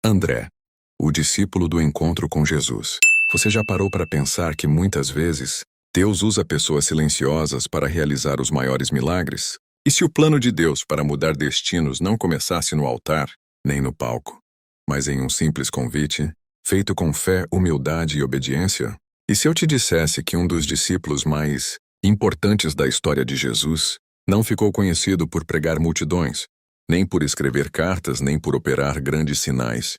André, o discípulo do encontro com Jesus. Você já parou para pensar que muitas vezes Deus usa pessoas silenciosas para realizar os maiores milagres? E se o plano de Deus para mudar destinos não começasse no altar, nem no palco, mas em um simples convite, feito com fé, humildade e obediência? E se eu te dissesse que um dos discípulos mais importantes da história de Jesus não ficou conhecido por pregar multidões, nem por escrever cartas, nem por operar grandes sinais,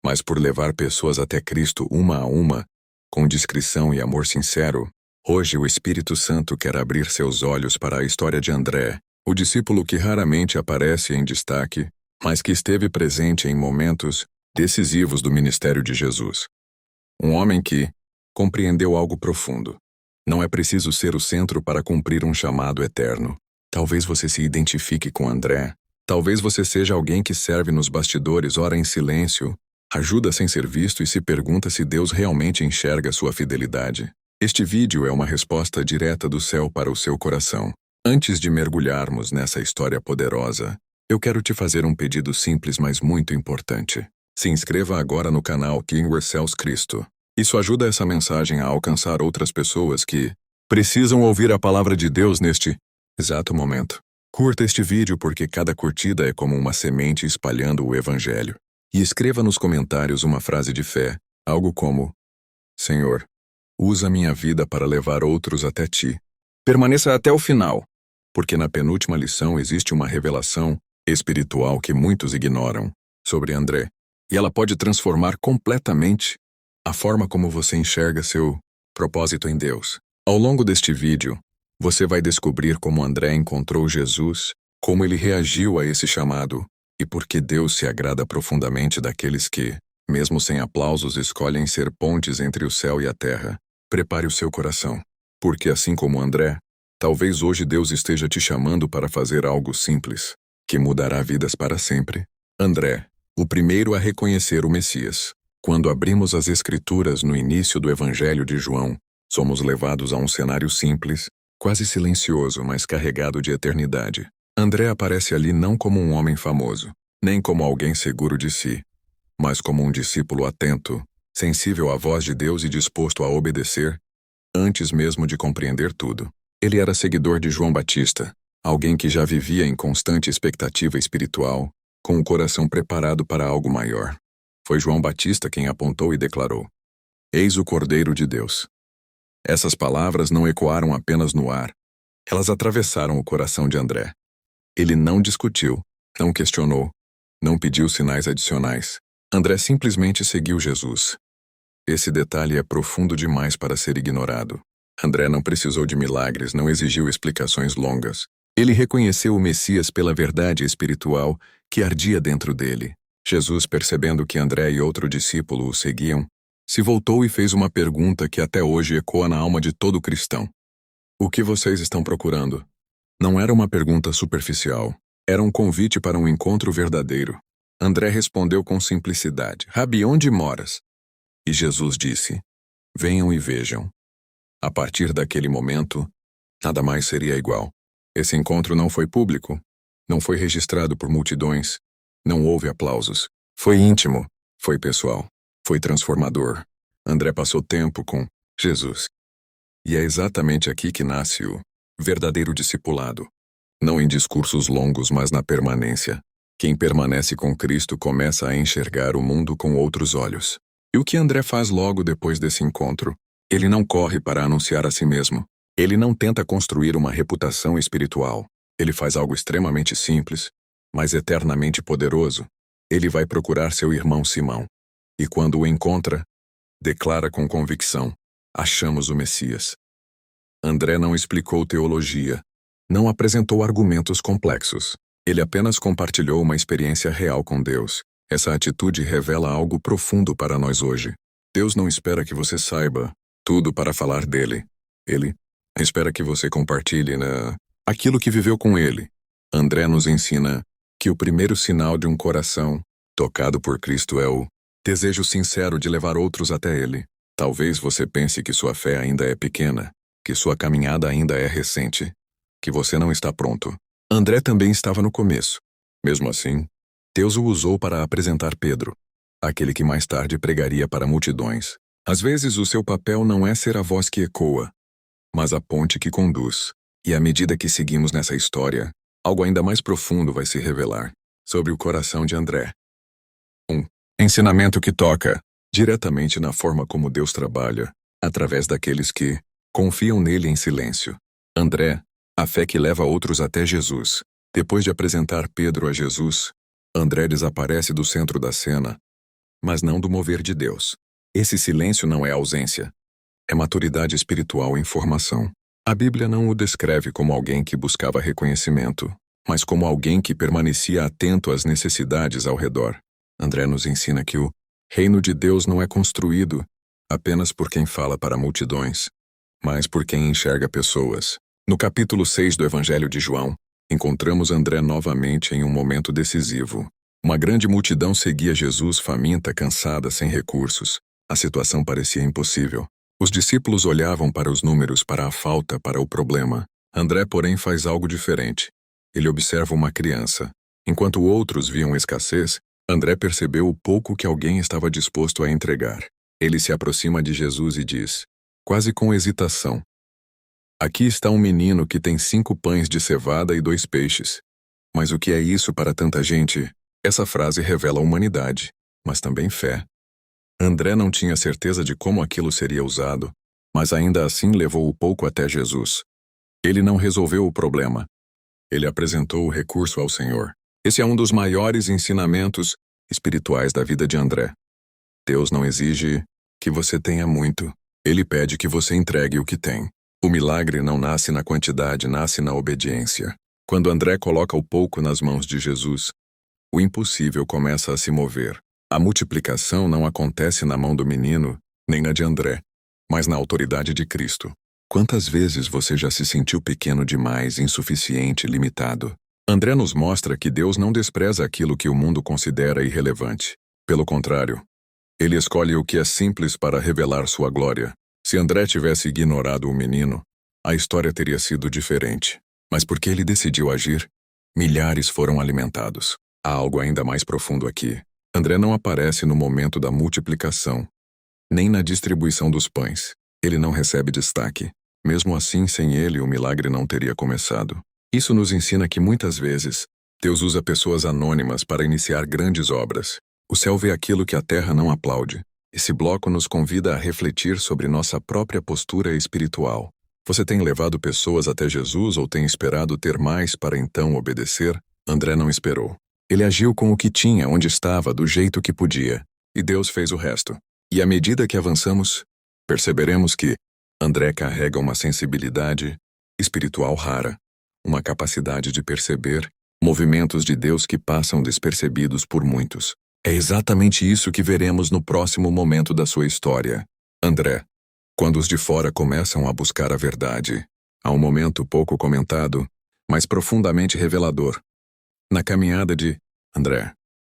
mas por levar pessoas até Cristo uma a uma, com discrição e amor sincero? Hoje o Espírito Santo quer abrir seus olhos para a história de André, o discípulo que raramente aparece em destaque, mas que esteve presente em momentos decisivos do ministério de Jesus. Um homem que compreendeu algo profundo. Não é preciso ser o centro para cumprir um chamado eterno. Talvez você se identifique com André. Talvez você seja alguém que serve nos bastidores, ora em silêncio, ajuda sem ser visto e se pergunta se Deus realmente enxerga sua fidelidade. Este vídeo é uma resposta direta do céu para o seu coração. Antes de mergulharmos nessa história poderosa, eu quero te fazer um pedido simples, mas muito importante. Se inscreva agora no canal King Cells Cristo. Isso ajuda essa mensagem a alcançar outras pessoas que precisam ouvir a palavra de Deus neste exato momento. Curta este vídeo porque cada curtida é como uma semente espalhando o Evangelho. E escreva nos comentários uma frase de fé, algo como: Senhor, usa minha vida para levar outros até ti. Permaneça até o final, porque na penúltima lição existe uma revelação espiritual que muitos ignoram sobre André, e ela pode transformar completamente a forma como você enxerga seu propósito em Deus. Ao longo deste vídeo, você vai descobrir como André encontrou Jesus, como ele reagiu a esse chamado, e por que Deus se agrada profundamente daqueles que, mesmo sem aplausos, escolhem ser pontes entre o céu e a terra. Prepare o seu coração, porque assim como André, talvez hoje Deus esteja te chamando para fazer algo simples, que mudará vidas para sempre. André, o primeiro a reconhecer o Messias. Quando abrimos as Escrituras no início do Evangelho de João, somos levados a um cenário simples, quase silencioso, mas carregado de eternidade. André aparece ali não como um homem famoso, nem como alguém seguro de si, mas como um discípulo atento, sensível à voz de Deus e disposto a obedecer, antes mesmo de compreender tudo. Ele era seguidor de João Batista, alguém que já vivia em constante expectativa espiritual, com o coração preparado para algo maior. Foi João Batista quem apontou e declarou: Eis o Cordeiro de Deus. Essas palavras não ecoaram apenas no ar, elas atravessaram o coração de André. Ele não discutiu, não questionou, não pediu sinais adicionais. André simplesmente seguiu Jesus. Esse detalhe é profundo demais para ser ignorado. André não precisou de milagres, não exigiu explicações longas. Ele reconheceu o Messias pela verdade espiritual que ardia dentro dele. Jesus, percebendo que André e outro discípulo o seguiam, se voltou e fez uma pergunta que até hoje ecoa na alma de todo cristão. O que vocês estão procurando? Não era uma pergunta superficial. Era um convite para um encontro verdadeiro. André respondeu com simplicidade: Rabi, onde moras? E Jesus disse: Venham e vejam. A partir daquele momento, nada mais seria igual. Esse encontro não foi público, não foi registrado por multidões, não houve aplausos. Foi íntimo, foi pessoal, foi transformador. André passou tempo com Jesus. E é exatamente aqui que nasce o verdadeiro discipulado. Não em discursos longos, mas na permanência. Quem permanece com Cristo começa a enxergar o mundo com outros olhos. E o que André faz logo depois desse encontro? Ele não corre para anunciar a si mesmo. Ele não tenta construir uma reputação espiritual. Ele faz algo extremamente simples, mas eternamente poderoso. Ele vai procurar seu irmão Simão. E quando o encontra, declara com convicção: Achamos o Messias. André não explicou teologia, não apresentou argumentos complexos. Ele apenas compartilhou uma experiência real com Deus. Essa atitude revela algo profundo para nós hoje. Deus não espera que você saiba tudo para falar dele. Ele espera que você compartilhe aquilo que viveu com ele. André nos ensina que o primeiro sinal de um coração tocado por Cristo é o desejo sincero de levar outros até ele. Talvez você pense que sua fé ainda é pequena, que sua caminhada ainda é recente, que você não está pronto. André também estava no começo. Mesmo assim, Deus o usou para apresentar Pedro. aquele que mais tarde pregaria para multidões. Às vezes o seu papel não é ser a voz que ecoa, mas a ponte que conduz. E à medida que seguimos nessa história, algo ainda mais profundo vai se revelar sobre o coração de André. Um ensinamento que toca diretamente na forma como Deus trabalha, através daqueles que confiam nele em silêncio. André, a fé que leva outros até Jesus. Depois de apresentar Pedro a Jesus, André desaparece do centro da cena, mas não do mover de Deus. Esse silêncio não é ausência, é maturidade espiritual em formação. A Bíblia não o descreve como alguém que buscava reconhecimento, mas como alguém que permanecia atento às necessidades ao redor. André nos ensina que o reino de Deus não é construído apenas por quem fala para multidões, mas por quem enxerga pessoas. No capítulo 6 do Evangelho de João, encontramos André novamente em um momento decisivo. Uma grande multidão seguia Jesus faminta, cansada, sem recursos. A situação parecia impossível. Os discípulos olhavam para os números, para a falta, para o problema. André, porém, faz algo diferente. Ele observa uma criança. Enquanto outros viam escassez, André percebeu o pouco que alguém estava disposto a entregar. Ele se aproxima de Jesus e diz, quase com hesitação, aqui está um menino que tem 5 pães de cevada e 2 peixes. Mas o que é isso para tanta gente? Essa frase revela humanidade, mas também fé. André não tinha certeza de como aquilo seria usado, mas ainda assim levou o pouco até Jesus. Ele não resolveu o problema. Ele apresentou o recurso ao Senhor. Esse é um dos maiores ensinamentos espirituais da vida de André. Deus não exige que você tenha muito. Ele pede que você entregue o que tem. O milagre não nasce na quantidade, nasce na obediência. Quando André coloca o pouco nas mãos de Jesus, o impossível começa a se mover. A multiplicação não acontece na mão do menino, nem na de André, mas na autoridade de Cristo. Quantas vezes você já se sentiu pequeno demais, insuficiente, limitado? André nos mostra que Deus não despreza aquilo que o mundo considera irrelevante. Pelo contrário, ele escolhe o que é simples para revelar sua glória. Se André tivesse ignorado o menino, a história teria sido diferente. Mas porque ele decidiu agir, milhares foram alimentados. Há algo ainda mais profundo aqui. André não aparece no momento da multiplicação, nem na distribuição dos pães. Ele não recebe destaque. Mesmo assim, sem ele, o milagre não teria começado. Isso nos ensina que muitas vezes, Deus usa pessoas anônimas para iniciar grandes obras. O céu vê aquilo que a terra não aplaude. Esse bloco nos convida a refletir sobre nossa própria postura espiritual. Você tem levado pessoas até Jesus ou tem esperado ter mais para então obedecer? André não esperou. Ele agiu com o que tinha, onde estava, do jeito que podia. E Deus fez o resto. E à medida que avançamos, perceberemos que André carrega uma sensibilidade espiritual rara, uma capacidade de perceber movimentos de Deus que passam despercebidos por muitos. É exatamente isso que veremos no próximo momento da sua história. André. Quando os de fora começam a buscar a verdade, há um momento pouco comentado, mas profundamente revelador. Na caminhada de André,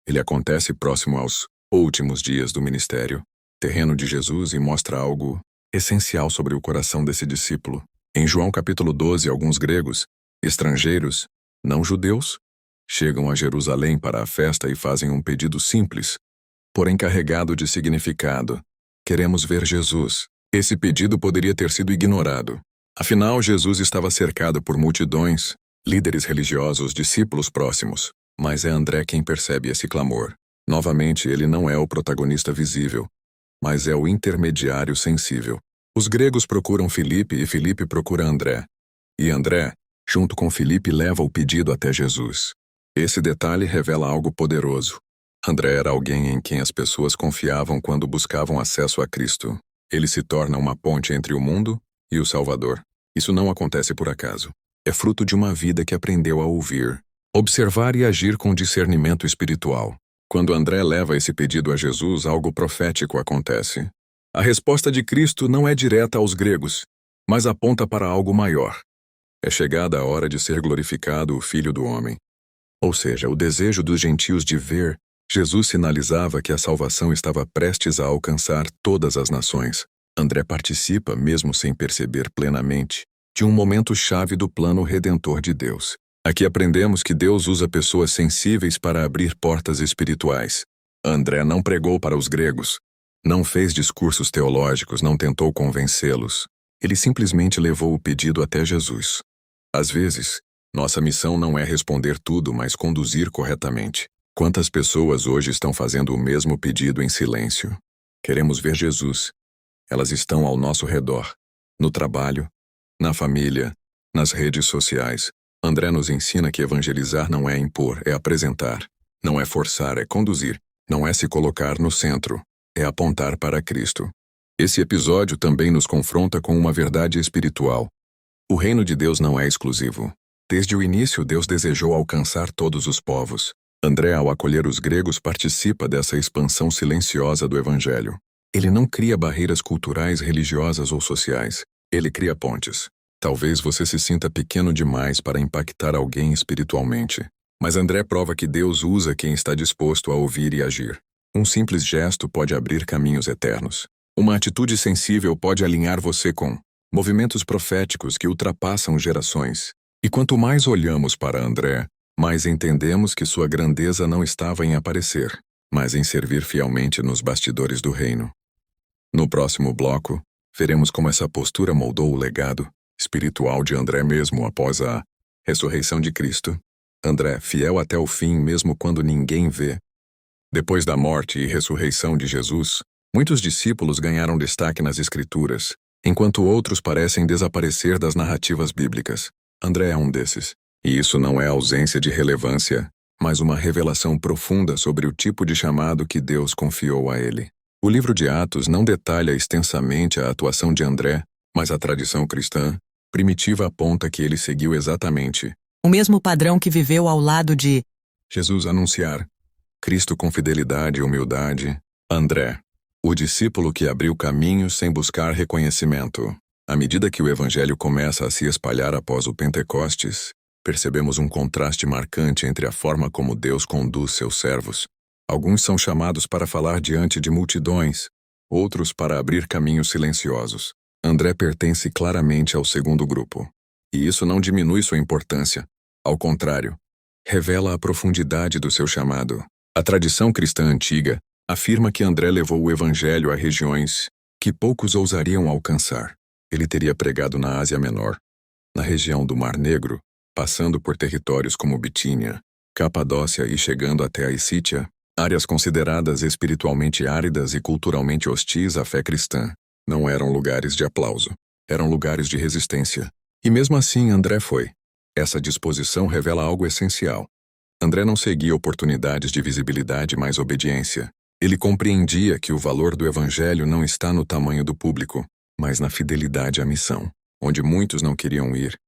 ele acontece próximo aos últimos dias do ministério, terreno de Jesus, e mostra algo essencial sobre o coração desse discípulo. Em João capítulo 12, alguns gregos, estrangeiros, não judeus, chegam a Jerusalém para a festa e fazem um pedido simples, porém carregado de significado. Queremos ver Jesus. Esse pedido poderia ter sido ignorado. Afinal, Jesus estava cercado por multidões, líderes religiosos, discípulos próximos. Mas é André quem percebe esse clamor. Novamente, ele não é o protagonista visível, mas é o intermediário sensível. Os gregos procuram Filipe e Filipe procura André. E André, junto com Filipe, leva o pedido até Jesus. Esse detalhe revela algo poderoso. André era alguém em quem as pessoas confiavam quando buscavam acesso a Cristo. Ele se torna uma ponte entre o mundo e o Salvador. Isso não acontece por acaso. É fruto de uma vida que aprendeu a ouvir, observar e agir com discernimento espiritual. Quando André leva esse pedido a Jesus, algo profético acontece. A resposta de Cristo não é direta aos gregos, mas aponta para algo maior. É chegada a hora de ser glorificado o Filho do Homem. Ou seja, o desejo dos gentios de ver Jesus sinalizava que a salvação estava prestes a alcançar todas as nações. André participa, mesmo sem perceber plenamente, de um momento-chave do plano redentor de Deus. Aqui aprendemos que Deus usa pessoas sensíveis para abrir portas espirituais. André não pregou para os gregos, não fez discursos teológicos, não tentou convencê-los. Ele simplesmente levou o pedido até Jesus. Às vezes, nossa missão não é responder tudo, mas conduzir corretamente. Quantas pessoas hoje estão fazendo o mesmo pedido em silêncio? Queremos ver Jesus. Elas estão ao nosso redor, no trabalho, na família, nas redes sociais. André nos ensina que evangelizar não é impor, é apresentar. Não é forçar, é conduzir. Não é se colocar no centro, é apontar para Cristo. Esse episódio também nos confronta com uma verdade espiritual. O reino de Deus não é exclusivo. Desde o início, Deus desejou alcançar todos os povos. André, ao acolher os gregos, participa dessa expansão silenciosa do Evangelho. Ele não cria barreiras culturais, religiosas ou sociais. Ele cria pontes. Talvez você se sinta pequeno demais para impactar alguém espiritualmente. Mas André prova que Deus usa quem está disposto a ouvir e agir. Um simples gesto pode abrir caminhos eternos. Uma atitude sensível pode alinhar você com movimentos proféticos que ultrapassam gerações. E quanto mais olhamos para André, mais entendemos que sua grandeza não estava em aparecer, mas em servir fielmente nos bastidores do reino. No próximo bloco, veremos como essa postura moldou o legado espiritual de André mesmo após a ressurreição de Cristo. André, fiel até o fim mesmo quando ninguém vê. Depois da morte e ressurreição de Jesus, muitos discípulos ganharam destaque nas Escrituras, enquanto outros parecem desaparecer das narrativas bíblicas. André é um desses. E isso não é ausência de relevância, mas uma revelação profunda sobre o tipo de chamado que Deus confiou a ele. O livro de Atos não detalha extensamente a atuação de André, mas a tradição cristã primitiva aponta que ele seguiu exatamente o mesmo padrão que viveu ao lado de Jesus anunciar Cristo com fidelidade e humildade. André, o discípulo que abriu caminhos sem buscar reconhecimento. À medida que o evangelho começa a se espalhar após o Pentecostes, percebemos um contraste marcante entre a forma como Deus conduz seus servos. Alguns são chamados para falar diante de multidões, outros para abrir caminhos silenciosos. André pertence claramente ao segundo grupo. E isso não diminui sua importância. Ao contrário, revela a profundidade do seu chamado. A tradição cristã antiga afirma que André levou o evangelho a regiões que poucos ousariam alcançar. Ele teria pregado na Ásia Menor, na região do Mar Negro, passando por territórios como Bitínia, Capadócia e chegando até a Escítia, áreas consideradas espiritualmente áridas e culturalmente hostis à fé cristã. Não eram lugares de aplauso, eram lugares de resistência. E mesmo assim André foi. Essa disposição revela algo essencial. André não seguia oportunidades de visibilidade, mas obediência. Ele compreendia que o valor do evangelho não está no tamanho do público, mas na fidelidade à missão. Onde muitos não queriam ir,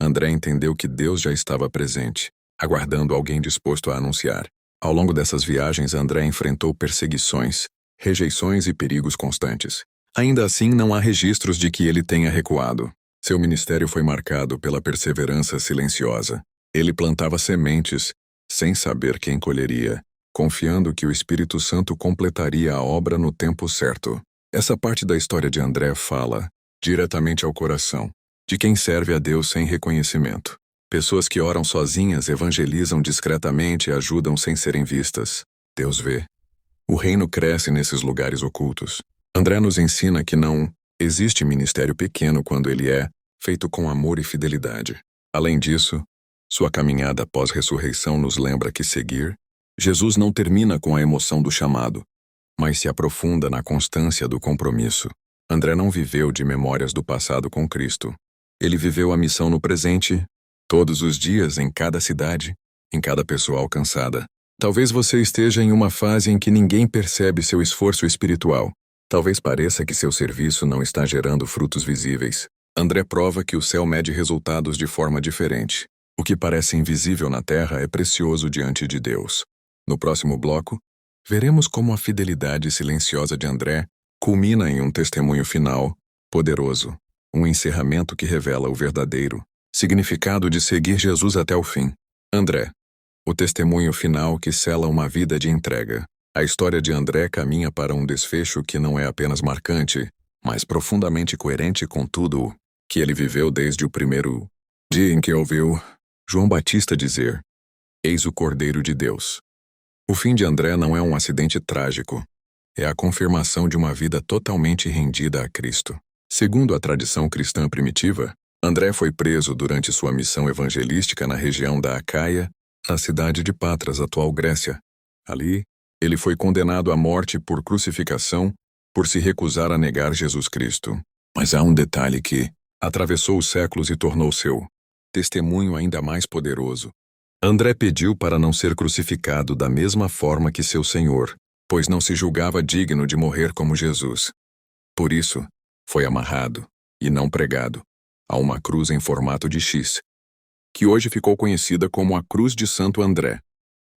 André entendeu que Deus já estava presente, aguardando alguém disposto a anunciar. Ao longo dessas viagens, André enfrentou perseguições, rejeições e perigos constantes. Ainda assim, não há registros de que ele tenha recuado. Seu ministério foi marcado pela perseverança silenciosa. Ele plantava sementes, sem saber quem colheria, confiando que o Espírito Santo completaria a obra no tempo certo. Essa parte da história de André fala diretamente ao coração de quem serve a Deus sem reconhecimento. Pessoas que oram sozinhas, evangelizam discretamente e ajudam sem serem vistas. Deus vê. O reino cresce nesses lugares ocultos. André nos ensina que não existe ministério pequeno quando ele é feito com amor e fidelidade. Além disso, sua caminhada pós-ressurreição nos lembra que seguir Jesus não termina com a emoção do chamado, mas se aprofunda na constância do compromisso. André não viveu de memórias do passado com Cristo. Ele viveu a missão no presente, todos os dias, em cada cidade, em cada pessoa alcançada. Talvez você esteja em uma fase em que ninguém percebe seu esforço espiritual. Talvez pareça que seu serviço não está gerando frutos visíveis. André prova que o céu mede resultados de forma diferente. O que parece invisível na terra é precioso diante de Deus. No próximo bloco, veremos como a fidelidade silenciosa de André culmina em um testemunho final, poderoso, um encerramento que revela o verdadeiro significado de seguir Jesus até o fim. André, o testemunho final que sela uma vida de entrega. A história de André caminha para um desfecho que não é apenas marcante, mas profundamente coerente com tudo que ele viveu desde o primeiro dia em que ouviu João Batista dizer: "Eis o Cordeiro de Deus, O fim de André não é um acidente trágico. É a confirmação de uma vida totalmente rendida a Cristo. Segundo a tradição cristã primitiva, André foi preso durante sua missão evangelística na região da Acaia, na cidade de Patras, atual Grécia. Ali, ele foi condenado à morte por crucificação por se recusar a negar Jesus Cristo. Mas há um detalhe que atravessou os séculos e tornou seu testemunho ainda mais poderoso. André pediu para não ser crucificado da mesma forma que seu Senhor, pois não se julgava digno de morrer como Jesus. Por isso, foi amarrado, e não pregado, a uma cruz em formato de X, que hoje ficou conhecida como a Cruz de Santo André.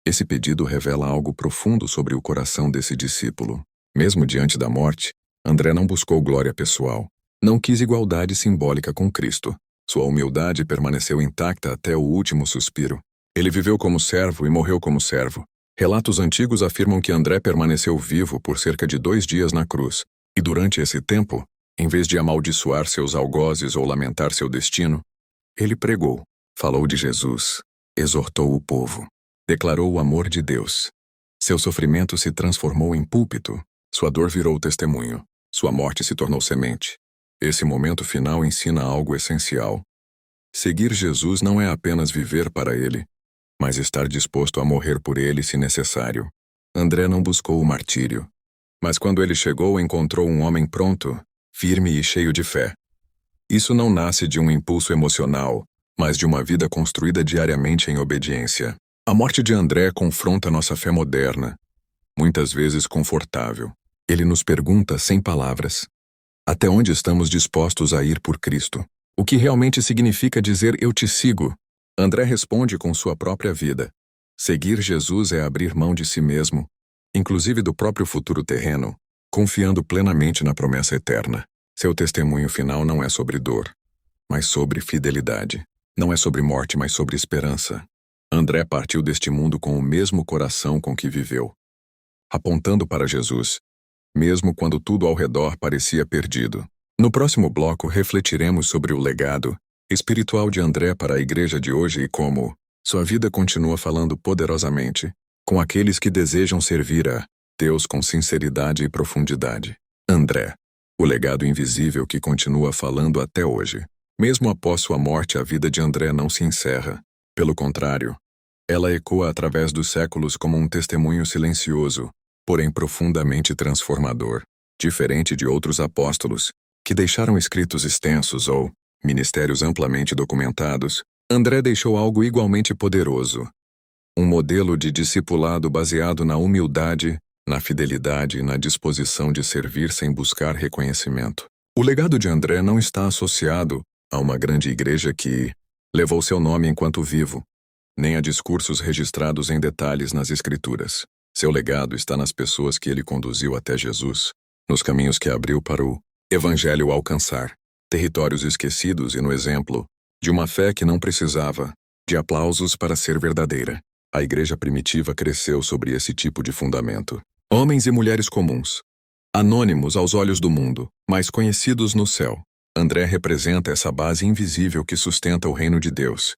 Esse pedido revela algo profundo sobre o coração desse discípulo. Mesmo diante da morte, André não buscou glória pessoal. Não quis igualdade simbólica com Cristo. Sua humildade permaneceu intacta até o último suspiro. Ele viveu como servo e morreu como servo. Relatos antigos afirmam que André permaneceu vivo por cerca de 2 dias na cruz, e durante esse tempo, em vez de amaldiçoar seus algozes ou lamentar seu destino, ele pregou, falou de Jesus, exortou o povo, declarou o amor de Deus. Seu sofrimento se transformou em púlpito, sua dor virou testemunho, sua morte se tornou semente. Esse momento final ensina algo essencial. Seguir Jesus não é apenas viver para Ele, mas estar disposto a morrer por Ele se necessário. André não buscou o martírio, mas quando ele chegou encontrou um homem pronto, firme e cheio de fé. Isso não nasce de um impulso emocional, mas de uma vida construída diariamente em obediência. A morte de André confronta nossa fé moderna, muitas vezes confortável. Ele nos pergunta sem palavras: até onde estamos dispostos a ir por Cristo? O que realmente significa dizer eu te sigo? André responde com sua própria vida. Seguir Jesus é abrir mão de si mesmo, inclusive do próprio futuro terreno, confiando plenamente na promessa eterna. Seu testemunho final não é sobre dor, mas sobre fidelidade. Não é sobre morte, mas sobre esperança. André partiu deste mundo com o mesmo coração com que viveu, apontando para Jesus, mesmo quando tudo ao redor parecia perdido. No próximo bloco refletiremos sobre o legado espiritual de André para a igreja de hoje e como sua vida continua falando poderosamente com aqueles que desejam servir a Deus com sinceridade e profundidade. André, o legado invisível que continua falando até hoje. Mesmo após sua morte, a vida de André não se encerra. Pelo contrário, ela ecoa através dos séculos como um testemunho silencioso, porém profundamente transformador. Diferente de outros apóstolos, que deixaram escritos extensos ou ministérios amplamente documentados, André deixou algo igualmente poderoso. Um modelo de discipulado baseado na humildade, na fidelidade e na disposição de servir sem buscar reconhecimento. O legado de André não está associado a uma grande igreja que levou seu nome enquanto vivo, nem a discursos registrados em detalhes nas Escrituras. Seu legado está nas pessoas que ele conduziu até Jesus, nos caminhos que abriu para o Evangelho alcançar, territórios esquecidos e no exemplo de uma fé que não precisava de aplausos para ser verdadeira. A igreja primitiva cresceu sobre esse tipo de fundamento. Homens e mulheres comuns, anônimos aos olhos do mundo, mas conhecidos no céu. André representa essa base invisível que sustenta o reino de Deus.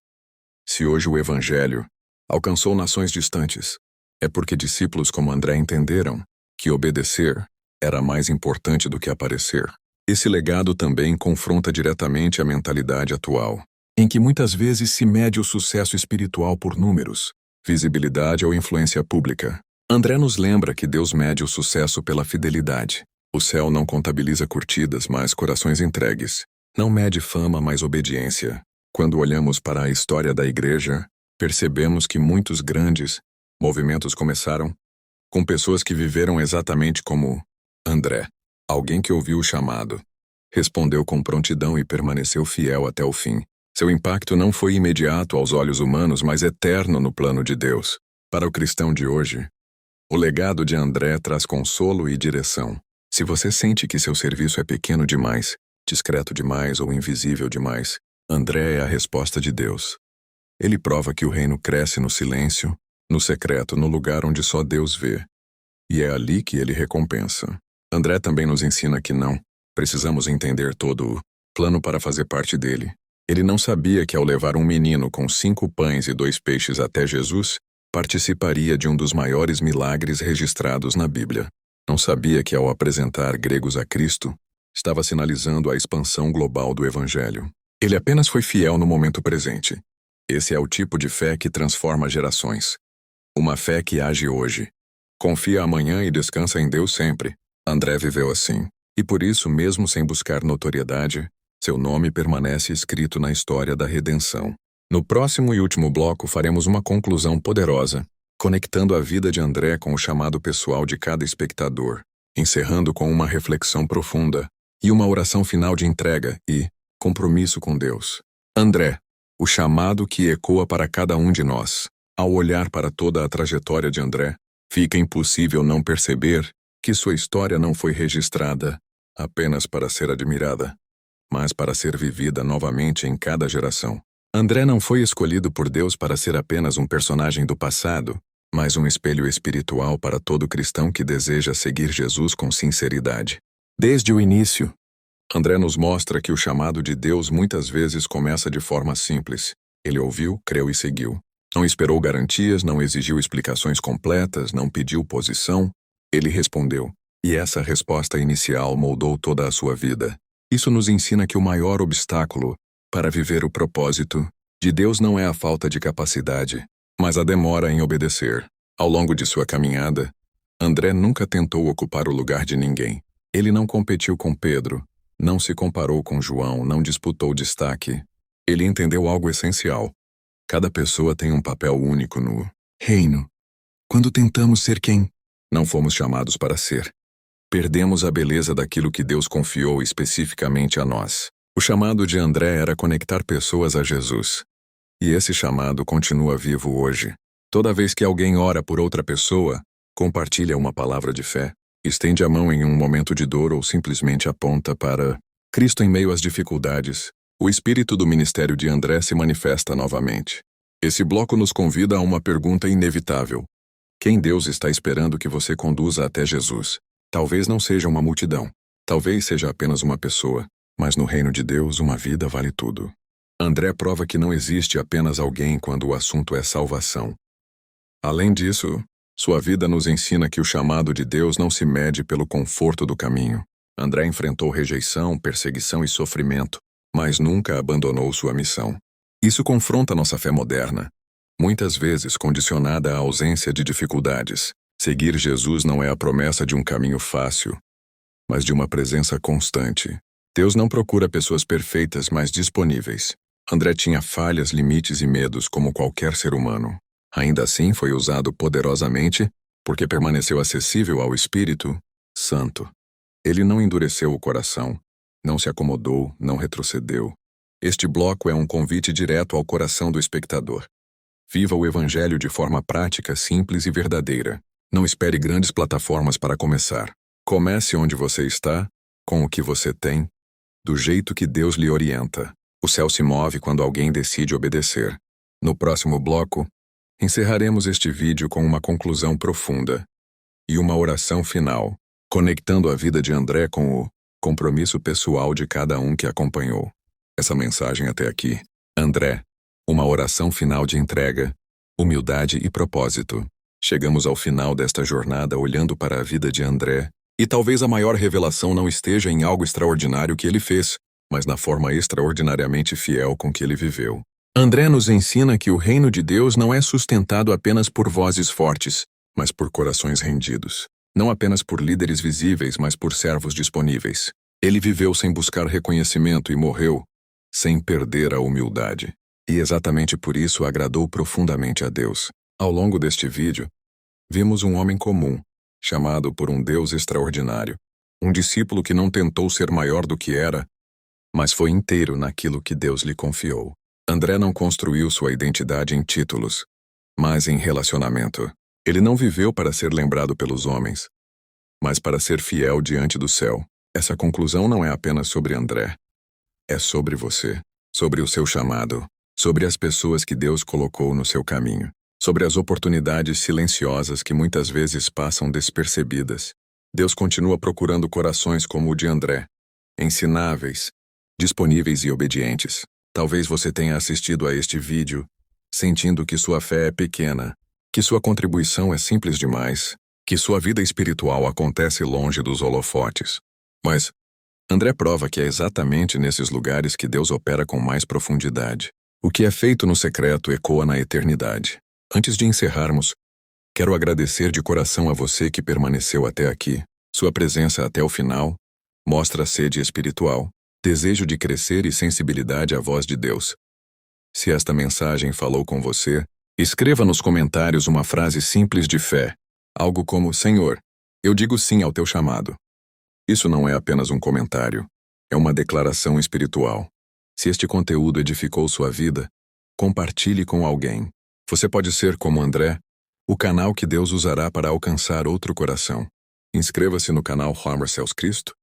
Se hoje o Evangelho alcançou nações distantes, é porque discípulos como André entenderam que obedecer era mais importante do que aparecer. Esse legado também confronta diretamente a mentalidade atual, em que muitas vezes se mede o sucesso espiritual por números, visibilidade ou influência pública. André nos lembra que Deus mede o sucesso pela fidelidade. O céu não contabiliza curtidas, mas corações entregues. Não mede fama, mas obediência. Quando olhamos para a história da igreja, percebemos que muitos grandes movimentos começaram com pessoas que viveram exatamente como André, alguém que ouviu o chamado, respondeu com prontidão e permaneceu fiel até o fim. Seu impacto não foi imediato aos olhos humanos, mas eterno no plano de Deus. Para o cristão de hoje, o legado de André traz consolo e direção. Se você sente que seu serviço é pequeno demais, discreto demais ou invisível demais, André é a resposta de Deus. Ele prova que o reino cresce no silêncio, no secreto, no lugar onde só Deus vê. E é ali que ele recompensa. André também nos ensina que não precisamos entender todo o plano para fazer parte dele. Ele não sabia que ao levar um menino com 5 pães e 2 peixes até Jesus, participaria de um dos maiores milagres registrados na Bíblia. Não sabia que, ao apresentar gregos a Cristo, estava sinalizando a expansão global do Evangelho. Ele apenas foi fiel no momento presente. Esse é o tipo de fé que transforma gerações. Uma fé que age hoje. Confia amanhã e descansa em Deus sempre. André viveu assim. E por isso, mesmo sem buscar notoriedade, seu nome permanece escrito na história da redenção. No próximo e último bloco faremos uma conclusão poderosa, conectando a vida de André com o chamado pessoal de cada espectador, encerrando com uma reflexão profunda e uma oração final de entrega e compromisso com Deus. André, o chamado que ecoa para cada um de nós. Ao olhar para toda a trajetória de André, fica impossível não perceber que sua história não foi registrada apenas para ser admirada, mas para ser vivida novamente em cada geração. André não foi escolhido por Deus para ser apenas um personagem do passado, mas um espelho espiritual para todo cristão que deseja seguir Jesus com sinceridade. Desde o início, André nos mostra que o chamado de Deus muitas vezes começa de forma simples. Ele ouviu, creu e seguiu. Não esperou garantias, não exigiu explicações completas, não pediu posição. Ele respondeu. E essa resposta inicial moldou toda a sua vida. Isso nos ensina que o maior obstáculo para viver o propósito de Deus não é a falta de capacidade, mas a demora em obedecer. Ao longo de sua caminhada, André nunca tentou ocupar o lugar de ninguém. Ele não competiu com Pedro, não se comparou com João, não disputou destaque. Ele entendeu algo essencial. Cada pessoa tem um papel único no reino. Quando tentamos ser quem não fomos chamados para ser, perdemos a beleza daquilo que Deus confiou especificamente a nós. O chamado de André era conectar pessoas a Jesus. E esse chamado continua vivo hoje. Toda vez que alguém ora por outra pessoa, compartilha uma palavra de fé, estende a mão em um momento de dor ou simplesmente aponta para Cristo em meio às dificuldades, o espírito do ministério de André se manifesta novamente. Esse bloco nos convida a uma pergunta inevitável. Quem Deus está esperando que você conduza até Jesus? Talvez não seja uma multidão. Talvez seja apenas uma pessoa. Mas no reino de Deus, uma vida vale tudo. André prova que não existe apenas alguém quando o assunto é salvação. Além disso, sua vida nos ensina que o chamado de Deus não se mede pelo conforto do caminho. André enfrentou rejeição, perseguição e sofrimento, mas nunca abandonou sua missão. Isso confronta nossa fé moderna, muitas vezes condicionada à ausência de dificuldades. Seguir Jesus não é a promessa de um caminho fácil, mas de uma presença constante. Deus não procura pessoas perfeitas, mas disponíveis. André tinha falhas, limites e medos como qualquer ser humano. Ainda assim, foi usado poderosamente porque permaneceu acessível ao Espírito Santo. Ele não endureceu o coração, não se acomodou, não retrocedeu. Este bloco é um convite direto ao coração do espectador. Viva o Evangelho de forma prática, simples e verdadeira. Não espere grandes plataformas para começar. Comece onde você está, com o que você tem, do jeito que Deus lhe orienta. O céu se move quando alguém decide obedecer. No próximo bloco, encerraremos este vídeo com uma conclusão profunda e uma oração final, conectando a vida de André com o compromisso pessoal de cada um que acompanhou essa mensagem até aqui. André, uma oração final de entrega, humildade e propósito. Chegamos ao final desta jornada olhando para a vida de André, e talvez a maior revelação não esteja em algo extraordinário que ele fez, mas na forma extraordinariamente fiel com que ele viveu. André nos ensina que o reino de Deus não é sustentado apenas por vozes fortes, mas por corações rendidos. Não apenas por líderes visíveis, mas por servos disponíveis. Ele viveu sem buscar reconhecimento e morreu sem perder a humildade. E exatamente por isso agradou profundamente a Deus. Ao longo deste vídeo, vimos um homem comum, chamado por um Deus extraordinário. Um discípulo que não tentou ser maior do que era, mas foi inteiro naquilo que Deus lhe confiou. André não construiu sua identidade em títulos, mas em relacionamento. Ele não viveu para ser lembrado pelos homens, mas para ser fiel diante do céu. Essa conclusão não é apenas sobre André. É sobre você, sobre o seu chamado, sobre as pessoas que Deus colocou no seu caminho, sobre as oportunidades silenciosas que muitas vezes passam despercebidas. Deus continua procurando corações como o de André, ensináveis, disponíveis e obedientes. Talvez você tenha assistido a este vídeo sentindo que sua fé é pequena, que sua contribuição é simples demais, que sua vida espiritual acontece longe dos holofotes. Mas André prova que é exatamente nesses lugares que Deus opera com mais profundidade. O que é feito no secreto ecoa na eternidade. Antes de encerrarmos, quero agradecer de coração a você que permaneceu até aqui. Sua presença até o final mostra sede espiritual, desejo de crescer e sensibilidade à voz de Deus. Se esta mensagem falou com você, escreva nos comentários uma frase simples de fé, algo como: Senhor, eu digo sim ao teu chamado. Isso não é apenas um comentário, é uma declaração espiritual. Se este conteúdo edificou sua vida, compartilhe com alguém. Você pode ser como André, o canal que Deus usará para alcançar outro coração. Inscreva-se no canal Homer Cells Cristo,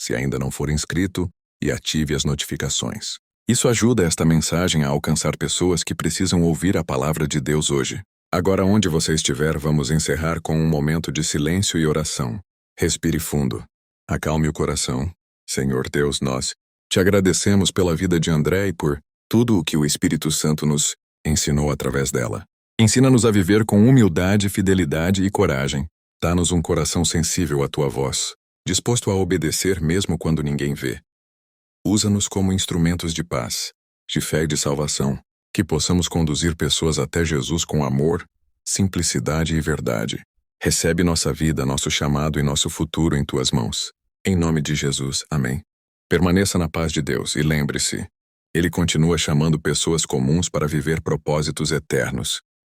se ainda não for inscrito, e ative as notificações. Isso ajuda esta mensagem a alcançar pessoas que precisam ouvir a palavra de Deus hoje. Agora, onde você estiver, vamos encerrar com um momento de silêncio e oração. Respire fundo. Acalme o coração. Senhor Deus, nós te agradecemos pela vida de André e por tudo o que o Espírito Santo nos ensinou através dela. Ensina-nos a viver com humildade, fidelidade e coragem. Dá-nos um coração sensível à tua voz, disposto a obedecer mesmo quando ninguém vê. Usa-nos como instrumentos de paz, de fé e de salvação, que possamos conduzir pessoas até Jesus com amor, simplicidade e verdade. Recebe nossa vida, nosso chamado e nosso futuro em tuas mãos. Em nome de Jesus, amém. Permaneça na paz de Deus e lembre-se, Ele continua chamando pessoas comuns para viver propósitos eternos.